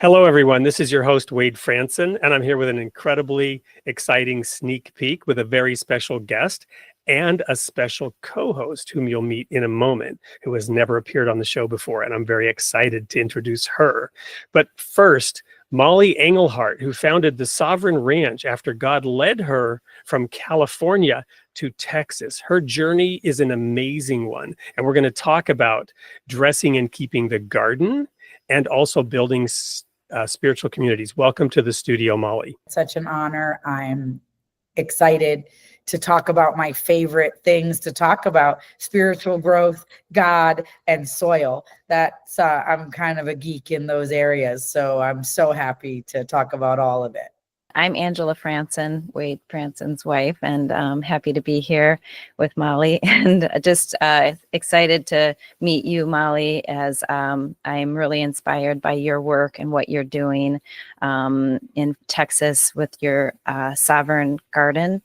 Hello, everyone. This is your host, Wade Franson, and I'm here with an incredibly exciting sneak peek with a very special guest and a special co-host whom you'll meet in a moment, who has never appeared on the show before, and I'm very excited to introduce her. But first, Molly Engelhart, who founded the Sovereign Ranch after God led her from California to Texas. Her journey is an amazing one, and we're going to talk about dressing and keeping the garden and also building spiritual communities. Welcome to the studio, Molly. Such an honor. I'm excited to talk about my favorite things to talk about: spiritual growth, God, and soil. That's I'm kind of a geek in those areas, so I'm so happy to talk about all of it. I'm Angela Franson, Wade Franson's wife, and happy to be here with Molly, and just excited to meet you, Molly, as I'm really inspired by your work and what you're doing in Texas with your Sovereign Garden.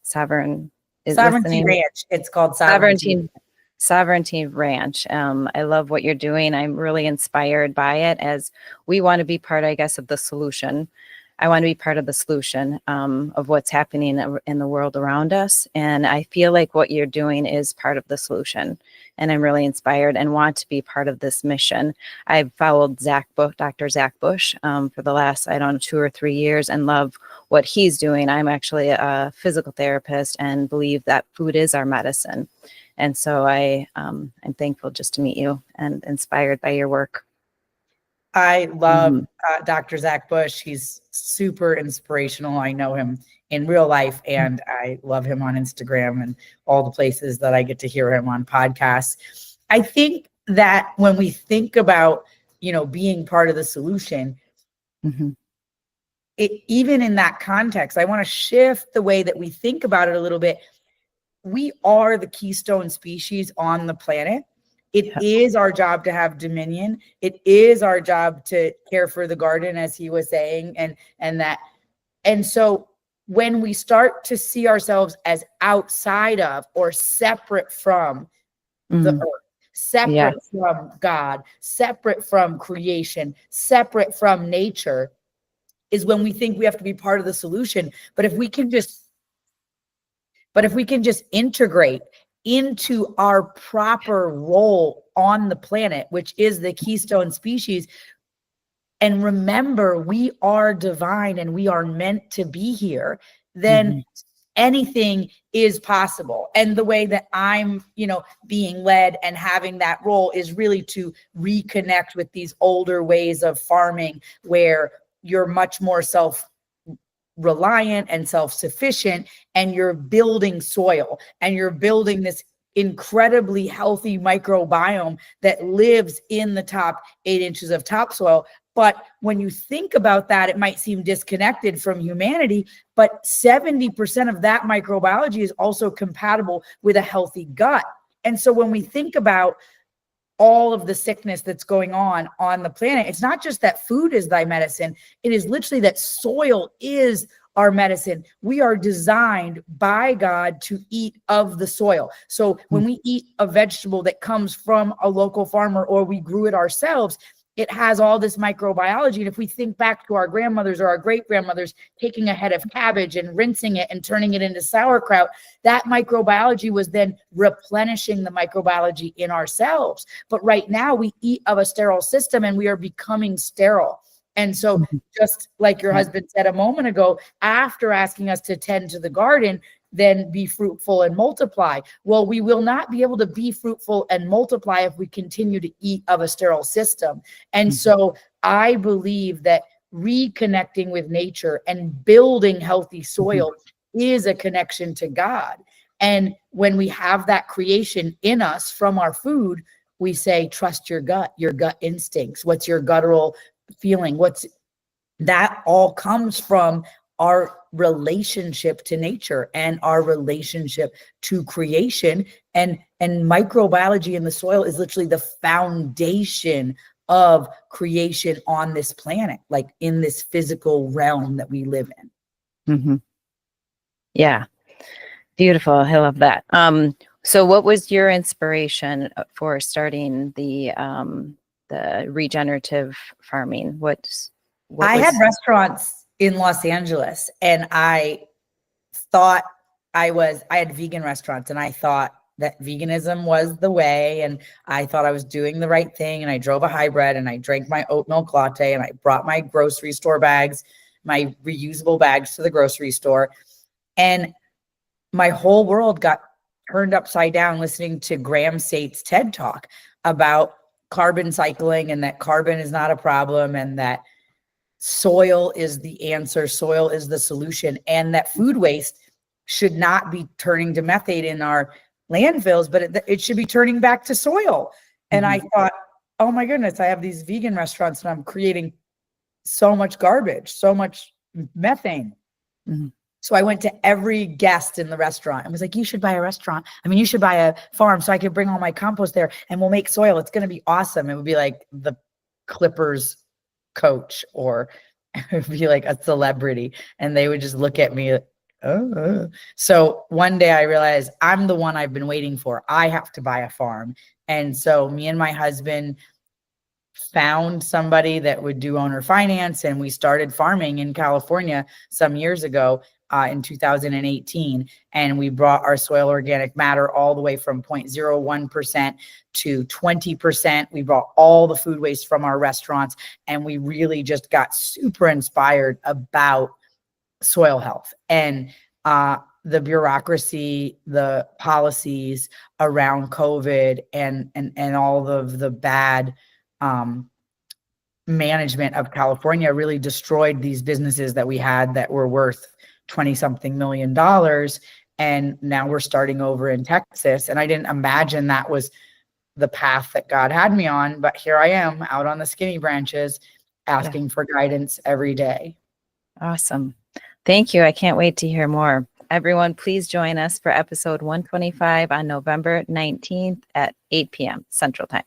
Sovereignty Ranch. It's called Sovereignty Ranch. I love what you're doing. I'm really inspired by it, as we want to be part, I guess, of the solution. I want to be part of the solution of what's happening in the world around us. And I feel like what you're doing is part of the solution. And I'm really inspired and want to be part of this mission. I've followed Dr. Zach Bush for the last, 2 or 3 years, and love what he's doing. I'm actually a physical therapist and believe that food is our medicine. And so I'm thankful just to meet you and inspired by your work. I love Dr. Zach Bush. He's super inspirational. I know him in real life, and I love him on Instagram and all the places that I get to hear him on podcasts. I think that when we think about, being part of the solution, even in that context, I want to shift the way that we think about it a little bit. We are the keystone species on the planet. It is our job to have dominion. It is our job to care for the garden, as he was saying, and so when we start to see ourselves as outside of or separate from the earth, separate from God, separate from creation, separate from nature, is when we think we have to be part of the solution. But if we can just integrate into our proper role on the planet, which is the keystone species, and remember we are divine and we are meant to be here, then anything is possible. And the way that I'm, being led and having that role is really to reconnect with these older ways of farming, where you're much more self-reliant and self-sufficient, and you're building soil and you're building this incredibly healthy microbiome that lives in the top 8 inches of topsoil. But when you think about that, it might seem disconnected from humanity, but 70% of that microbiology is also compatible with a healthy gut. And so when we think about all of the sickness that's going on the planet, it's not just that food is thy medicine. It is literally that soil is our medicine. We are designed by God to eat of the soil. So when we eat a vegetable that comes from a local farmer, or we grew it ourselves, it has all this microbiology. And if we think back to our grandmothers or our great grandmothers taking a head of cabbage and rinsing it and turning it into sauerkraut, that microbiology was then replenishing the microbiology in ourselves. But right now we eat of a sterile system and we are becoming sterile. And so just like your husband said a moment ago, after asking us to tend to the garden, then be fruitful and multiply. Well, we will not be able to be fruitful and multiply if we continue to eat of a sterile system. And so I believe that reconnecting with nature and building healthy soil is a connection to God. And when we have that creation in us from our food, we say, trust your gut instincts. What's your guttural feeling? That all comes from our relationship to nature and our relationship to creation, and microbiology in the soil is literally the foundation of creation on this planet, like in this physical realm that we live in. Yeah, beautiful. I love that. So what was your inspiration for starting the the regenerative farming? What I had was- restaurants in Los Angeles, and I thought I had vegan restaurants, and I thought that veganism was the way, and I thought I was doing the right thing, and I drove a hybrid, and I drank my oat milk latte, and I brought my grocery store bags, my reusable bags to the grocery store, and my whole world got turned upside down listening to Graham Sate's TED Talk about carbon cycling, and that carbon is not a problem, and that soil is the answer, soil is the solution, and that food waste should not be turning to methane in our landfills, but it should be turning back to soil. And I thought, oh my goodness, I have these vegan restaurants and I'm creating so much garbage, so much methane. So I went to every guest in the restaurant and was like, you should buy a restaurant. I mean, you should buy a farm so I could bring all my compost there and we'll make soil. It's going to be awesome. It would be like the Clippers coach, or it would be like a celebrity. And they would just look at me. Oh. So one day I realized I'm the one I've been waiting for. I have to buy a farm. And so me and my husband found somebody that would do owner finance, and we started farming in California some years ago in 2018. And we brought our soil organic matter all the way from 0.01% to 20%. We brought all the food waste from our restaurants, and we really just got super inspired about soil health and the bureaucracy, the policies around COVID, and all of the bad management of California really destroyed these businesses that we had that were worth 20-something million dollars. And now we're starting over in Texas. And I didn't imagine that was the path that God had me on, but here I am out on the skinny branches asking for guidance every day. Awesome. Thank you. I can't wait to hear more. Everyone, please join us for episode 125 on November 19th at 8 p.m. Central Time.